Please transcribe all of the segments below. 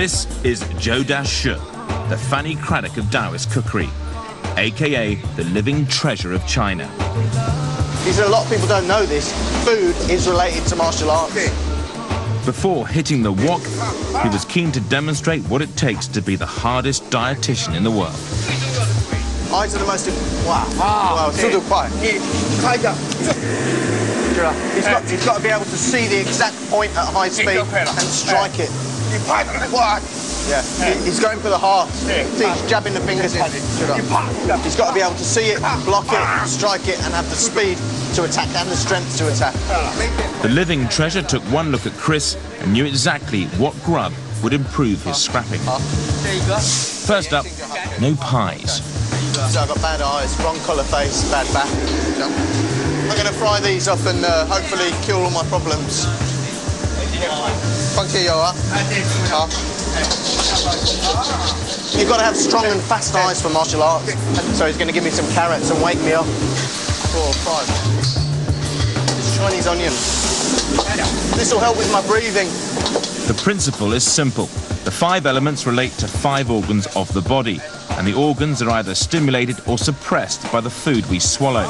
This is Zhou Dashi, the Fanny Craddock of Taoist cookery, aka the living treasure of China. He said a lot of people don't know this. Food is related to martial arts. Before hitting the wok, he was keen to demonstrate what it takes to be the hardest dietitian in the world. Eyes are the most... Wow. He's got to be able to see the exact point at high speed and strike it. Yeah, he's going for the heart. See, he's jabbing the fingers in. He's got to be able to see it, block it, strike it, and have the speed to attack and the strength to attack. The living treasure took one look at Chris and knew exactly what grub would improve his scrapping. First up, no pies. So I've got bad eyes, wrong colour face, bad back. I'm going to fry these up and hopefully cure all my problems. You've got to have strong and fast eyes for martial arts. So he's going to give me some carrots and wake me up. 4 or 5. This Chinese onion. This will help with my breathing. The principle is simple. The 5 elements relate to 5 organs of the body, and the organs are either stimulated or suppressed by the food we swallow.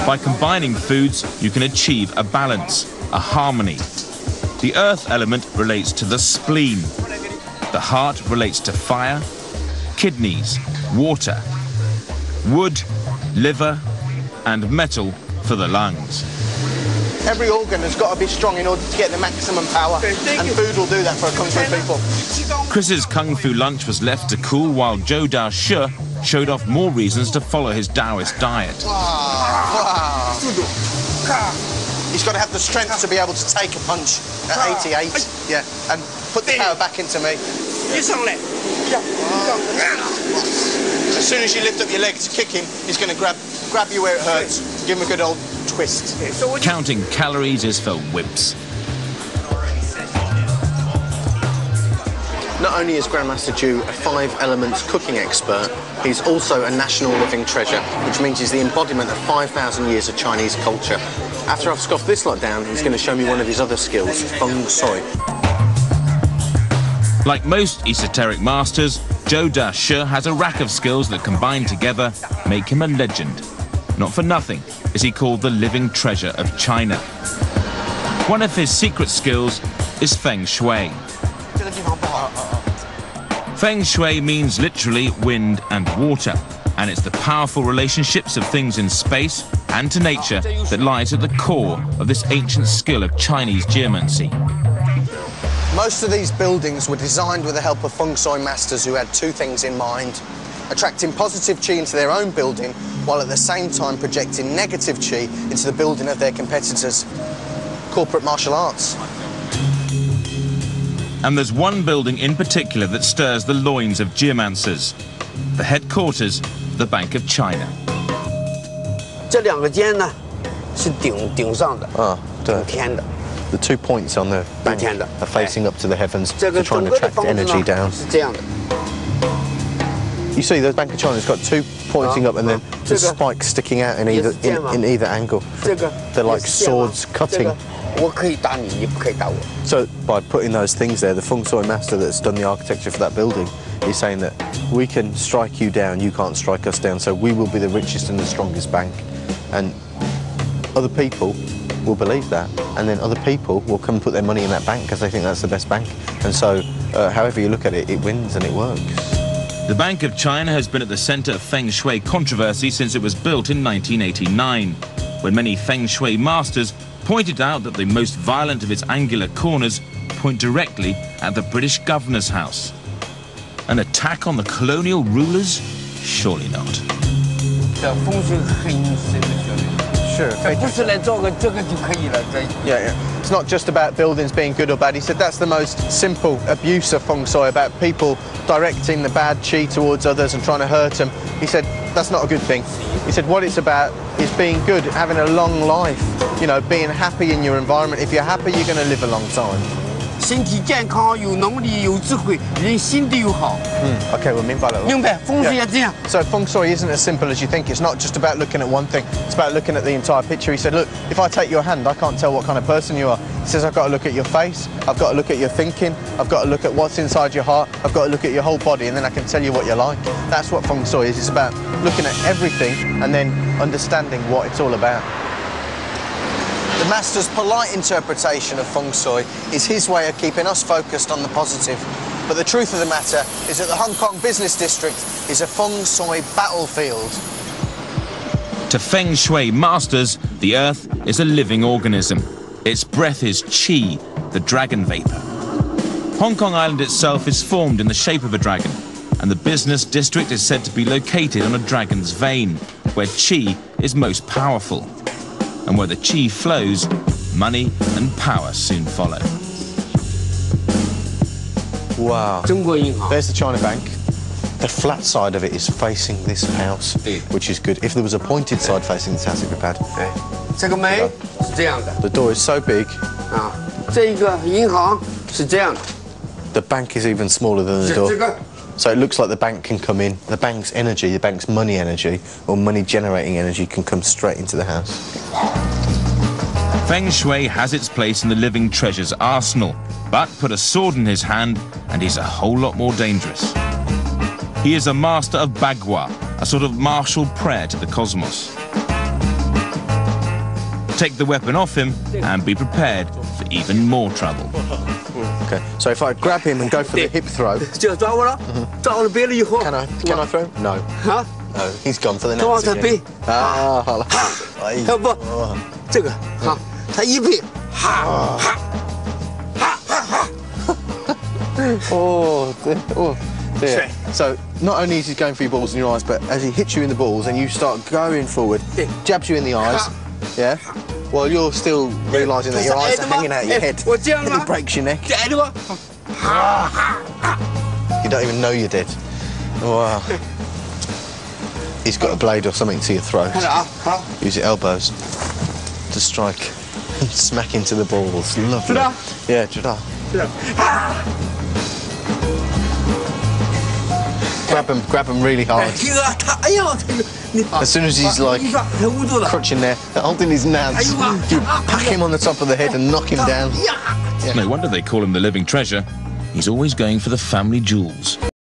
By combining foods, you can achieve a balance, a harmony. The earth element relates to the spleen. The heart relates to fire, kidneys, water, wood, liver, and metal for the lungs. Every organ has got to be strong in order to get the maximum power, and food will do that for Kung Fu people. Chris's Kung Fu lunch was left to cool while Zhou Dashi showed off more reasons to follow his Taoist diet. Wow. He's got to have the strength to be able to take a punch at 88, yeah, and put the power back into me. As soon as you lift up your leg to kick him, he's going to grab you where it hurts, give him a good old twist. Counting calories is for wimps. Not only is Grandmaster Zhu a 5 elements cooking expert, he's also a national living treasure, which means he's the embodiment of 5,000 years of Chinese culture. After I've scoffed this lot down, he's going to show me one of his other skills, feng shui. Like most esoteric masters, Zhou Dashi has a rack of skills that combined together make him a legend. Not for nothing is he called the living treasure of China. One of his secret skills is feng shui. Feng shui means literally wind and water, and it's the powerful relationships of things in space and to nature that lies at the core of this ancient skill of Chinese geomancy. Most of these buildings were designed with the help of feng shui masters who had 2 things in mind: attracting positive qi into their own building, while at the same time projecting negative qi into the building of their competitors. Corporate martial arts. And there's one building in particular that stirs the loins of geomancers, the headquarters of the Bank of China. The 2 points on the bank are facing up to the heavens to try and attract energy down. You see, the Bank of China's got 2 pointing up and then the spikes sticking out in either angle. They're like swords cutting. So by putting those things there, the feng shui master that's done the architecture for that building is saying that we can strike you down, you can't strike us down, so we will be the richest and the strongest bank. And other people will believe that, and then other people will come and put their money in that bank because they think that's the best bank. And so, however you look at it, it wins and it works. The Bank of China has been at the center of feng shui controversy since it was built in 1989, when many feng shui masters pointed out that the most violent of its angular corners point directly at the British Governor's House. An attack on the colonial rulers? Surely not. Sure. Yeah. It's not just about buildings being good or bad. He said that's the most simple abuse of feng shui, about people directing the bad qi towards others and trying to hurt them. He said that's not a good thing. He said what it's about is being good, having a long life, you know, being happy in your environment. If you're happy, you're going to live a long time. 身体健康，有能力，有智慧，人心地又好。OK， 我明白了。明白，风水也这样。So feng shui isn't as simple as you think. It's not just about looking at one thing. It's about looking at the entire picture. He said, look, if I take your hand, I can't tell what kind of person you are. He says, I've got to look at your face. I've got to look at your thinking. I've got to look at what's inside your heart. I've got to look at your whole body, and then I can tell you what you're like. That's what feng shui is. It's about looking at everything and then understanding what it's all about. The master's polite interpretation of feng shui is his way of keeping us focused on the positive. But the truth of the matter is that the Hong Kong business district is a feng shui battlefield. To Feng Shui masters, the Earth is a living organism. Its breath is qi, the dragon vapour. Hong Kong Island itself is formed in the shape of a dragon, and the business district is said to be located on a dragon's vein, where qi is most powerful. And where the qi flows, money and power soon follow. Wow. 中国银行 There's the China Bank. The flat side of it is facing this house, which is good. If there was a pointed side facing this house, it'd be bad. 这个门是这样的 The door is so big. 啊，这个银行是这样的， The bank is even smaller than the 是 door. 这个 So it looks like the bank can come in. The bank's energy, the bank's money energy, or money generating energy can come straight into the house. Feng Shui has its place in the living treasures arsenal, but put a sword in his hand and he's a whole lot more dangerous. He is a master of Bagua, a sort of martial prayer to the cosmos. Take the weapon off him and be prepared for even more trouble. Okay, so if I grab him and go for the hip throw, 就抓我了，抓了别了以后 can I throw him? No. 啊， No, he's gone for the 他往 nuts 这 again. 背， Ah, 好了。要不这个哈，他一背，哈哈。 Oh, dear. Oh, dear. Sorry. So not only is he going for your balls in your eyes, but as he hits you in the balls and you start going forward, jabs you in the eyes, yeah, while you're still realising that your eyes are hanging out of your head, and he breaks your neck. 挨着吗？ You don't even know you're dead. Wow. He's got a blade or something to your throat. 看着啊，好， Use your elbows to strike and smack into the balls. Lovely. 知道？ Yeah, 知道. 是的， Grab him really hard. 这个他，哎呀，这个你 As soon as he's like 你说很捂住了， crutching there, holding his nads, you pack him on the top of the head and knock him down. Yeah. No wonder they call him the living treasure. He's always going for the family jewels.